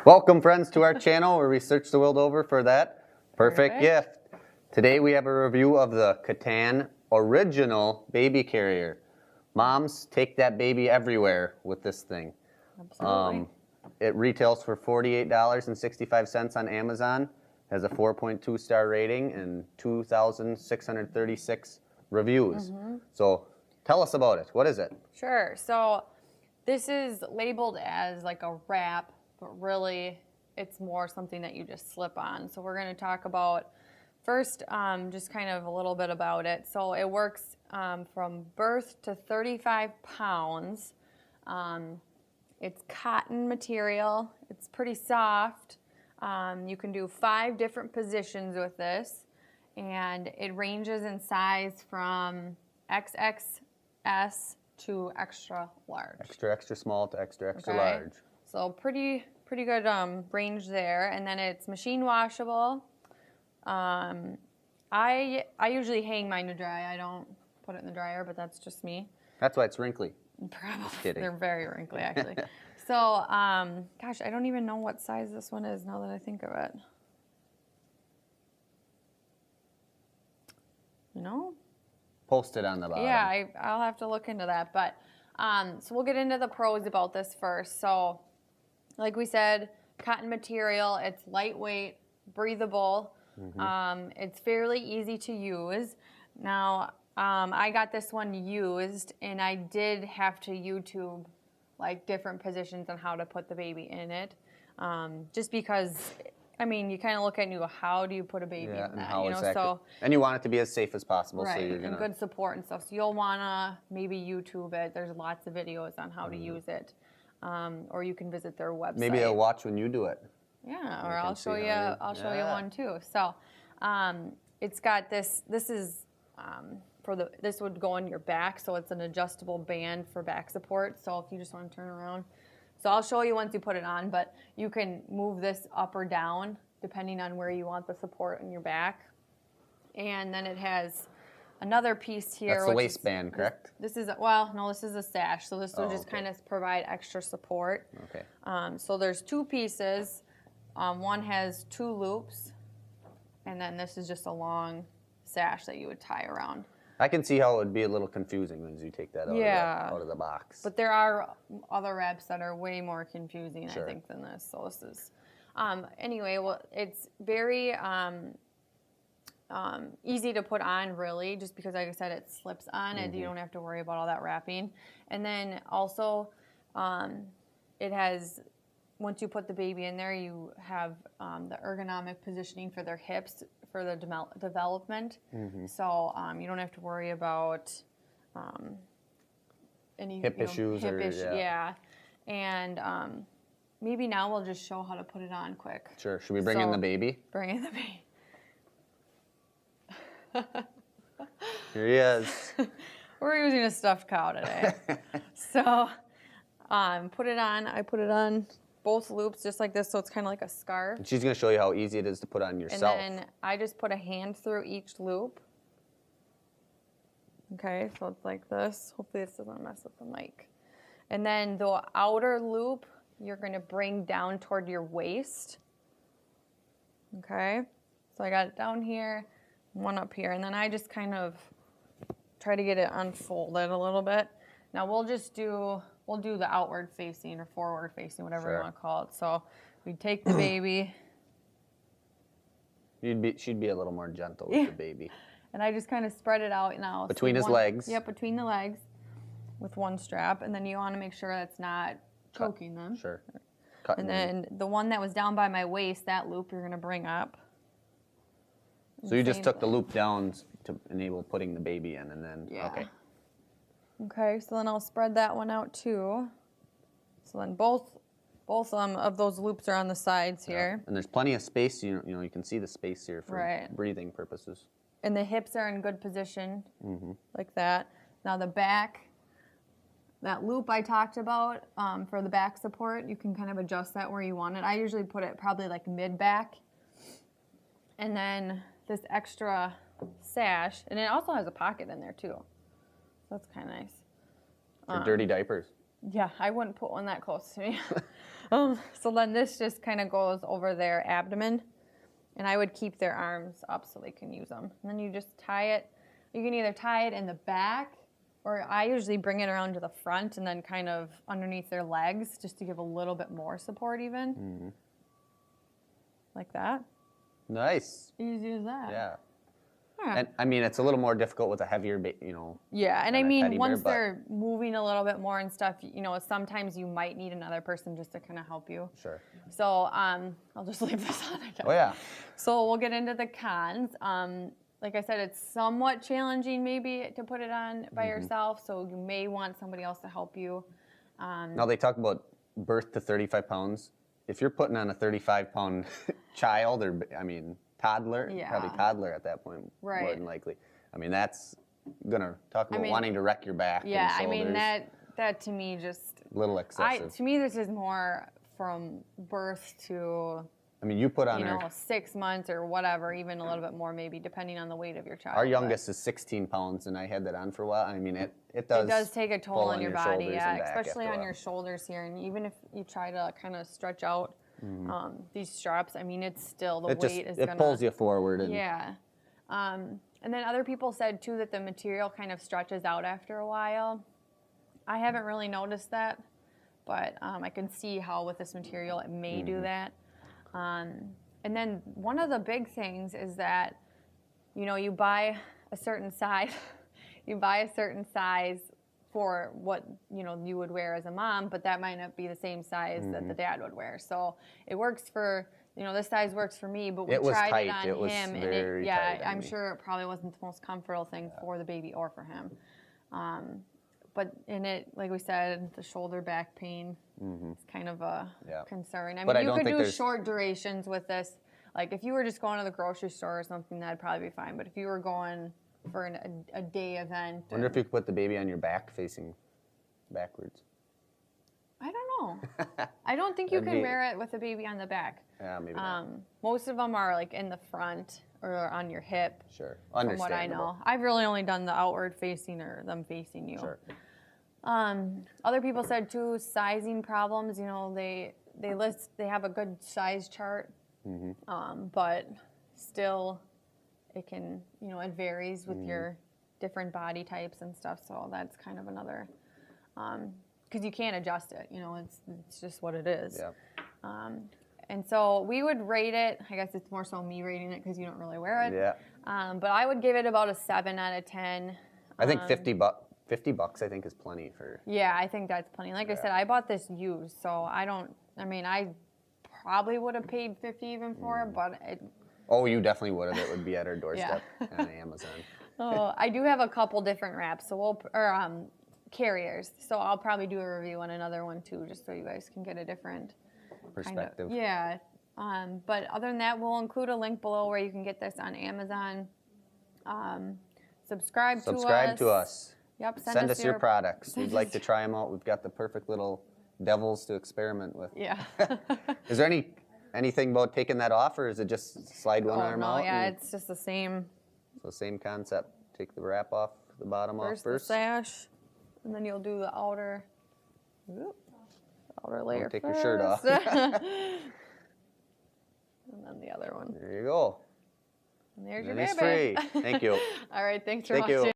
Welcome, friends, to our channel where we search the world over for that perfect gift. Today we have a review of the Catan Original Baby Carrier. Moms, take that baby everywhere with this thing. Absolutely. It retails for $48.65 on Amazon, has a 4.2 star rating and 2,636 reviews. So tell us about it. What is it? Sure. So this is labeled as like a wrap, but really it's more something that you just slip on. So we're going to talk about first just kind of a little bit about it. So it works from birth to 35 pounds. It's cotton material. It's pretty soft. You can do 5 different positions with this, and it ranges in size from XXS to extra large. Extra small to extra large. So pretty good range there, and then it's machine washable. I usually hang mine to dry. I don't put it in the dryer, but that's just me. That's why it's wrinkly. Probably. Just kidding. They're very wrinkly, actually. So, gosh, I don't even know what size this one is now that I think of it. You know? Post it on the bottom. Yeah, I'll have to look into that. But so we'll get into the pros about this first. So, like we said, cotton material. It's lightweight, breathable. It's fairly easy to use. Now, I got this one used, and I did have to YouTube like different positions on how to put the baby in it, just because. I mean, you kind of look at how do you put a baby in that, exactly. So, and you want it to be as safe as possible. right, So you're gonna... and good support and stuff. So you'll wanna maybe YouTube it. There's lots of videos on how to use it, or you can visit their website. Maybe they'll watch when you do it. Yeah, or I'll show you. I'll show you one too. So, it's got this. This is this would go on your back, so it's an adjustable band for back support. So if you just want to turn around. So I'll show you once you put it on, but you can move this up or down depending on where you want the support in your back. And then it has another piece here. That's the waistband, correct? This is, well, no, this is a sash. So this will just kind of provide extra support. Okay. So there's 2 pieces. One has 2 loops, and then this is just a long sash that you would tie around. I can see how it would be a little confusing as you take that out of the box. But there are other wraps that are way more confusing, Sure. I think, than this. So this is, anyway, well, it's very easy to put on, really, just because, like I said, it slips on and you don't have to worry about all that wrapping. And then also, it has, once you put the baby in there, you have the ergonomic positioning for their hips for the development. So you don't have to worry about any hip issues. Yeah. And maybe now we'll just show how to put it on quick. Sure. Should we bring in the baby? Bring in the baby. Here he is. We're using a stuffed cow today. So put it on. I put it on both loops just like this, so it's kind of like a scarf. And she's going to show you how easy it is to put on yourself. And then I just put a hand through each loop. Okay, so it's like this. Hopefully this doesn't mess up the mic. And then the outer loop, you're going to bring down toward your waist. Okay, so I got it down here, one up here, and then I just kind of try to get it unfolded a little bit. Now we'll do the outward facing or forward facing, whatever you want to call it. So we take the baby. She'd be a little more gentle with the baby. And I just kind of spread it out now. Between his legs. Yep, between the legs with one strap. And then you want to make sure that's not choking them. Sure. And then the one that was down by my waist, that loop you're going to bring up. So you just took the loop down to enable putting the baby in, and then, okay. Okay, so then I'll spread that one out too. So then both of those loops are on the sides here. And there's plenty of space. You know, you can see the space here for breathing purposes. And the hips are in good position, like that. Now the back, that loop I talked about for the back support, you can kind of adjust that where you want it. I usually put it probably like mid-back. And then this extra sash, and it also has a pocket in there too. That's kind of nice. For dirty diapers. Yeah, I wouldn't put one that close to me. So then this just kind of goes over their abdomen, and I would keep their arms up so they can use them. And then you just tie it. You can either tie it in the back, or I usually bring it around to the front and then kind of underneath their legs just to give a little bit more support even. Like that. Nice. Easy as that. Yeah. Yeah. And I mean, it's a little more difficult with a heavier, Yeah, and than I a mean, teddy bear, once but- they're moving a little bit more and stuff, sometimes you might need another person just to kind of help you. Sure. So I'll just leave this on, I guess. Oh, yeah. So we'll get into the cons. Like I said, it's somewhat challenging maybe to put it on by yourself, so you may want somebody else to help you. Now, they talk about birth to 35 pounds. If you're putting on a 35-pound child, or, toddler, Yeah. probably toddler at that point, more Right. than likely. I mean, that's going to talk about wanting to wreck your back Yeah, and shoulders. I mean, that to me just... A little excessive. To me, this is more from birth to... I mean, you put on her... 6 months or whatever, even a little bit more maybe, depending on the weight of your child. Our youngest is 16 pounds, and I had that on for a while. I mean, it does... It does take a toll pull on your body, shoulders yeah, and back especially after a on while. your shoulders here. And even if you try to kind of stretch out these straps, I mean, it's still, the weight is going to... It pulls you forward. And Yeah. And then other people said, too, that the material kind of stretches out after a while. I haven't really noticed that, but I can see how with this material it may do that. And then one of the big things is that, you buy a certain size, for what, you would wear as a mom, but that might not be the same size that the dad would wear. So it works for, this size works for me, but we It was tried tight. it on It was him. very And tight on I'm me. sure it probably wasn't the most comfortable thing for the baby or for him. But in it, like we said, the shoulder back pain is kind of a concern. I But mean, I you don't could think do there's- short durations with this. Like if you were just going to the grocery store or something, that'd probably be fine. But if you were going for a day event, I wonder if you could put the baby on your back facing backwards. I don't know. I don't think you That'd can be- wear it with a baby on the back. Yeah, maybe not. Most of them are like in the front or on your hip. Sure. From what I Understandable. know, I've really only done the outward facing or them facing you. Sure. Other people said too, sizing problems. They have a good size chart, but still, it can it varies with your different body types and stuff. So that's kind of another, because you can't adjust it. It's just what it is. Yeah. And so we would rate it. I guess it's more so me rating it because you don't really wear it. Yeah. But I would give it about a 7 out of 10. I think $50 I think is plenty for... Yeah, I think that's plenty. Like I said, I bought this used, so I probably would have paid 50 even for it, but Oh, you definitely would have. It would be at our doorstep on Amazon. I do have a couple different wraps, so carriers. So I'll probably do a review on another one too, just so you guys can get a different Perspective. Yeah. But other than that, we'll include a link below where you can get this on Amazon. Subscribe to us. Yep. Send us your products. We'd like to try them out. We've got the perfect little devils to experiment with. Yeah. Is there anything about taking that off, or is it just slide one arm out? Yeah, and- it's just the same. So same concept. Take the wrap off, the bottom off First first. the sash, and then you'll do the outer layer Take your shirt off. and then the other one. There you go. And there's your And he's baby. free. Thank you. All right, thanks for Thank you. watching.